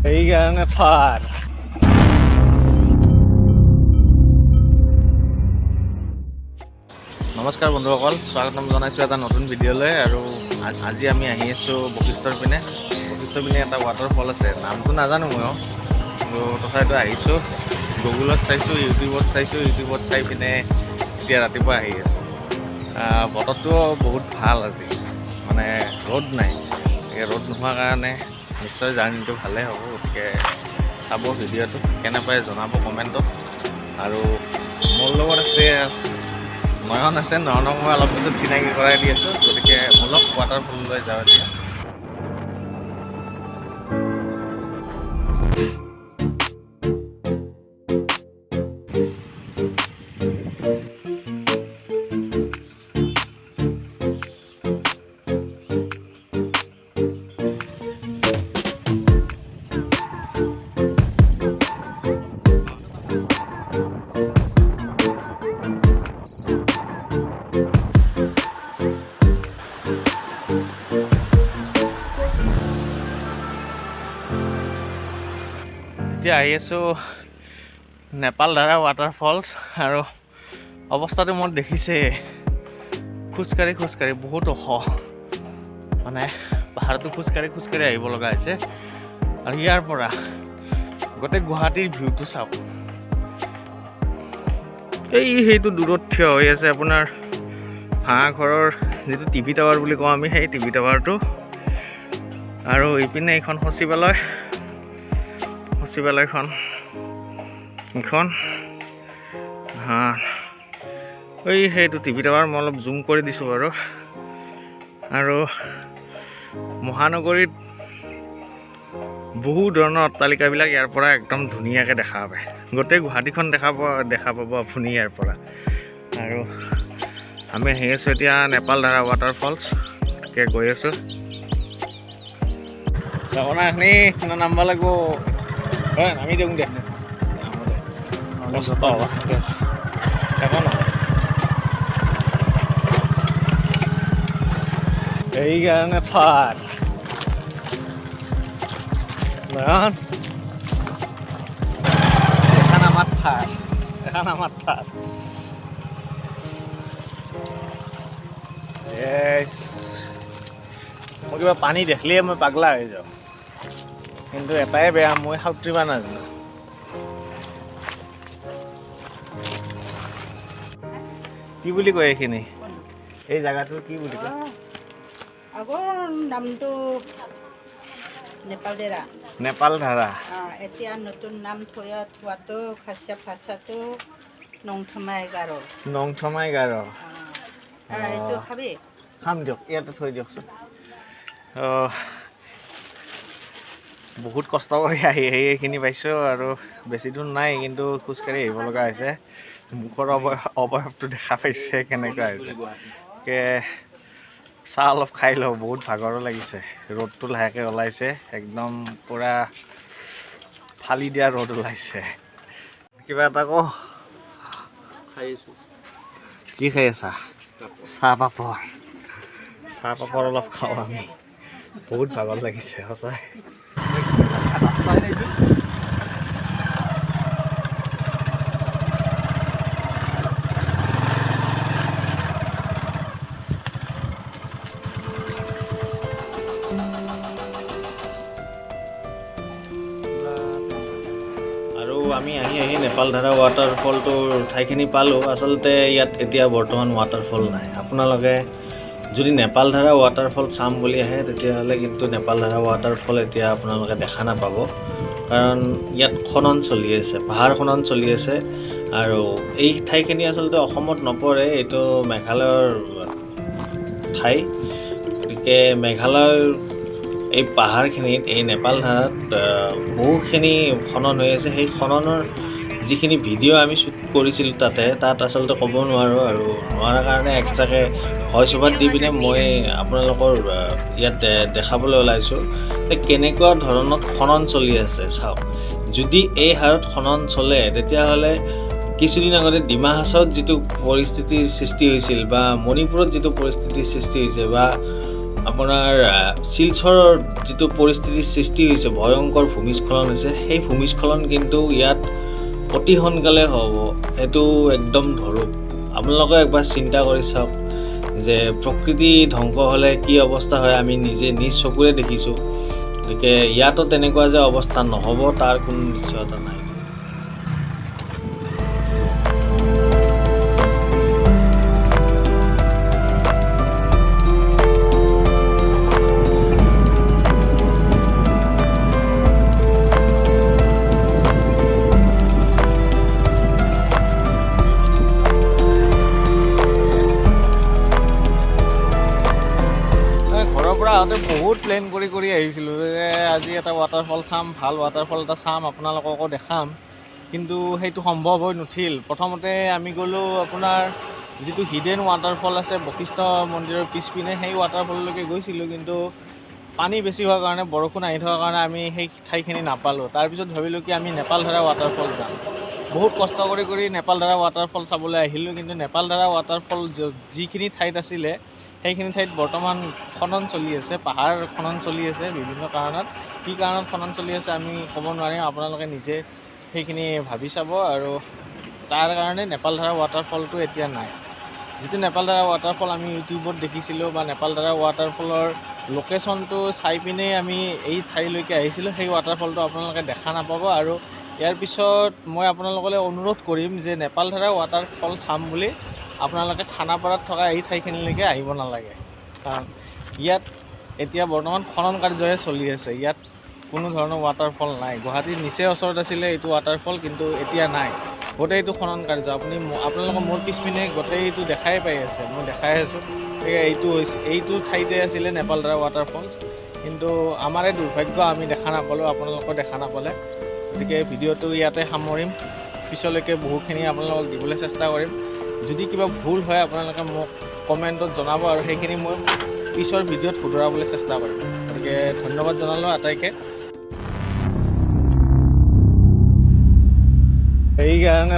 সেইকাৰণে ফাৰ নমস্কাৰ বন্ধুসকল, স্বাগতম জনাইছোঁ এটা নতুন ভিডিঅ'লৈ। আৰু আজি আমি আহি আছোঁ বশিষ্ঠৰ পিনে এটা ৱাটাৰফল আছে, নামটো নাজানো মই, কিন্তু তথাপিতো আহিছোঁ। গুগলত চাইছোঁ, ইউটিউবত চাই পিনে এতিয়া ৰাতিপুৱা আহি আছোঁ। বতৰটো বহুত ভাল আজি, মানে ৰ'দ নাই। ৰ'দ নোহোৱাৰ কাৰণে নিশ্চয় জাৰ্ণিটো ভালেই হ'ব। গতিকে চাব ভিডিঅ'টো, কেনে পায় জনাব কমেণ্টত। আৰু মোৰ লগত আছে নয়ন আছে, নয়নক মই অলপ পিছত চিনাকি কৰাই দি আছোঁ। গতিকে অলপ ৱাটাৰফললৈ যাওঁ এতিয়া। এতিয়া আহি আছোঁ নেপাল ধাৰা ৱাটাৰফলছ, আৰু অৱস্থাটো মই দেখিছে, খোজকাঢ়ি বহুত ওখ, মানে পাহাৰটো খোজকাঢ়ি আহিব লগা হৈছে। আৰু ইয়াৰ পৰা গোটেই গুৱাহাটীৰ ভিউটো চাওক। সেইটো দূৰত থিয় হৈ আছে আপোনাৰ ভাঙাঘৰৰ যিটো টিভি টাৱাৰ বুলি কওঁ আমি, সেই টিভি টাৱাৰটো। আৰু ইপিনে এইখন সচিবালয়খন এইখন সেইটো টিভি টাৱাৰ মই অলপ জুম কৰি দিছোঁ বাৰু। আৰু মহানগৰীত বহু ধৰণৰ অট্টালিকাবিলাক ইয়াৰ পৰা একদম ধুনীয়াকৈ দেখা পায়। গোটেই গুৱাহাটীখন দেখা পাব আপুনি ইয়াৰ পৰা। আৰু আমি আহি আছোঁ এতিয়া নেপাল ধাৰা ৱাটাৰফলছ, তাকে গৈ আছোঁ। আপোনাৰখিনি নামিব লাগিব, নামি দিওঁ দে, কষ্ট হ'ব একো নহয়। সেইকাৰণে ফাৰ এখন আমাৰ ঠাৰ মই কিবা পানী দেখিলেই মই পাগলা হৈ যাওঁ, কিন্তু এটাই বেয়া, মই সাঁতুৰিব নাজানো। কি বুলি কয় এইখিনি, এই জেগাটো কি বুলি কয়? আগৰ নামটো নেপাল ধাৰা। এতিয়া নতুন নাম থোৱাটো খাচীয়া ভাষাটো নংথমাই গাৰো। এইটো খাবি? খাম দিয়ক, ইয়াতে থৈ দিয়কচোন। বহুত কষ্ট কৰি আহি এইখিনি পাইছোঁ, আৰু বেছি দূৰ নাই, কিন্তু খোজকাঢ়ি আহিব লগা হৈছে। মুখৰ অৱয়ৱটো দেখা পাইছে কেনেকুৱা হৈছে। চাহ অলপ খাই লওঁ, বহুত ভাগৰো লাগিছে। ৰ'দটো লাহেকৈ ওলাইছে, একদম পূৰা ফালি দিয়া ৰ'দ ওলাইছে। কিবা এটা কওঁ, খাই আছোঁ। কি খাই আছা? চাহ পাপৰ অলপ খাওঁ আমি, বহুত ভাগৰ লাগিছে সঁচাই। আৰু আমি আহি নেপাল ধাৰা ৱাটাৰফলটোৰ ঠাইখিনি পালোঁ। আচলতে ইয়াত এতিয়া বৰ্তমান ৱাটাৰফল নাই। আপোনালোকে যদি নেপাল ধাৰা ৱাটাৰফল চাম বুলি আহে, তেতিয়াহ'লে কিন্তু নেপাল ধাৰা ৱাটাৰফল এতিয়া আপোনালোকে দেখা নাপাব, কাৰণ ইয়াত খনন চলি আছে, পাহাৰ খনন চলি আছে। আৰু এই ঠাইখিনি আচলতে অসমত নপৰে, এইটো মেঘালয়ৰ ঠাই। গতিকে মেঘালয়ৰ এই পাহাৰখিনিত, এই নেপাল ধাৰাত বহুখিনি খনন হৈ আছে। সেই খননৰ যিখিনি ভিডিঅ' আমি শ্বুট কৰিছিলোঁ তাত আচলতে ক'ব নোৱাৰোঁ, আৰু নোৱাৰাৰ কাৰণে এক্সট্ৰাকৈ ভইচ অভাৰ দি পিনে মই আপোনালোকৰ ইয়াত দেখাবলৈ ওলাইছোঁ যে কেনেকুৱা ধৰণত খনন চলি আছে। চাওক, যদি এই হাৰত খনন চলে, তেতিয়াহ'লে কিছুদিন আগতে ডিমা হাছাওত যিটো পৰিস্থিতিৰ সৃষ্টি হৈছিল, বা মণিপুৰত যিটো পৰিস্থিতিৰ সৃষ্টি হৈছে, বা আপোনাৰ শিলচৰৰ যিটো পৰিস্থিতিৰ সৃষ্টি হৈছে, ভয়ংকৰ ভূমিস্খলন হৈছে, সেই ভূমিস্খলন কিন্তু ইয়াত অতি সোনকালে হ'ব, এইটো একদম ধৰক। আপোনালোকে একবাৰ চিন্তা কৰি চাওক যে প্ৰকৃতি ধ্বংস হ'লে কি অৱস্থা হয়, আমি নিজে নিজ চকুৰে দেখিছোঁ। গতিকে ইয়াতো তেনেকুৱা যে অৱস্থা নহ'ব তাৰ কোনো নিশ্চয়তা নাই। আহোঁতে বহুত প্লেন কৰি আহিছিলোঁ যে আজি এটা ৱাটাৰফল চাম, ভাল ৱাটাৰফল এটা চাম, আপোনালোককো দেখাম, কিন্তু সেইটো সম্ভৱ হৈ নুঠিল। প্ৰথমতে আমি গ'লোঁ আপোনাৰ যিটো হিডেন ৱাটাৰফল আছে বশিষ্ঠ মন্দিৰৰ পিছপিনে, সেই ৱাটাৰফললৈকে গৈছিলোঁ, কিন্তু পানী বেছি হোৱাৰ কাৰণে, বৰষুণ আহি থকাৰ কাৰণে আমি সেই ঠাইখিনি নাপালোঁ। তাৰপিছত ভাবিলোঁ কি আমি নেপাল ধাৰা ৱাটাৰফল যাম। বহুত কষ্ট কৰি নেপাল ধাৰা ৱাটাৰফল চাবলৈ আহিলোঁ, কিন্তু নেপাল ধাৰা ৱাটাৰফল যিখিনি ঠাইত আছিলে সেইখিনি ঠাইত বৰ্তমান খনন চলি আছে, পাহাৰ খনন চলি আছে বিভিন্ন কাৰণত। কি কাৰণত খনন চলি আছে আমি ক'ব নোৱাৰিম, আপোনালোকে নিজে সেইখিনি ভাবি চাব। আৰু তাৰ কাৰণে নেপাল ধাৰা ৱাটাৰফলটো এতিয়া নাই। যিটো নেপাল ধাৰা ৱাটাৰফল আমি ইউটিউবত দেখিছিলোঁ বা নেপাল ধাৰা ৱাটাৰফলৰ লোকেশ্যনটো চাই পিনে আমি এই ঠাইলৈকে আহিছিলোঁ, সেই ৱাটাৰফলটো আপোনালোকে দেখা নাপাব। আৰু ইয়াৰ পিছত মই আপোনালোকলৈ অনুৰোধ কৰিম যে নেপাল ধাৰা ৱাটাৰফল চাম বুলি আপোনালোকে খানাপাৰাত থকা এই ঠাইখিনিলৈকে আহিব নালাগে, কাৰণ ইয়াত এতিয়া বৰ্তমান খনন কাৰ্যহে চলি আছে। ইয়াত কোনো ধৰণৰ ৱাটাৰফল নাই। গুৱাহাটীৰ নিচেই ওচৰত আছিলে এইটো ৱাটাৰফল, কিন্তু এতিয়া নাই, গোটেইটো খনন কাৰ্য। আপোনালোকে মোৰ পিছপিনে গোটেইটো দেখাই পাই আছে, মই দেখাই আছোঁ। এইটো ঠাইতে আছিলে নেপাল ধাৰা ৱাটাৰফলছ, কিন্তু আমাৰে দুৰ্ভাগ্য আমি দেখা নাপালোঁ, আপোনালোকেও দেখা নাপালে। গতিকে ভিডিঅ'টো ইয়াতে সামৰিম, পিছলৈকে বহুখিনি আপোনালোকক দিবলৈ চেষ্টা কৰিম। যদি কিবা ভুল হয় আপোনালোকে মোক কমেণ্টত জনাব, আৰু সেইখিনি মই পিছৰ ভিডিঅ'ত শুধৰাবলৈ চেষ্টা কৰিম। গতিকে ধন্যবাদ জনালোঁ আটাইকে। সেইকাৰণে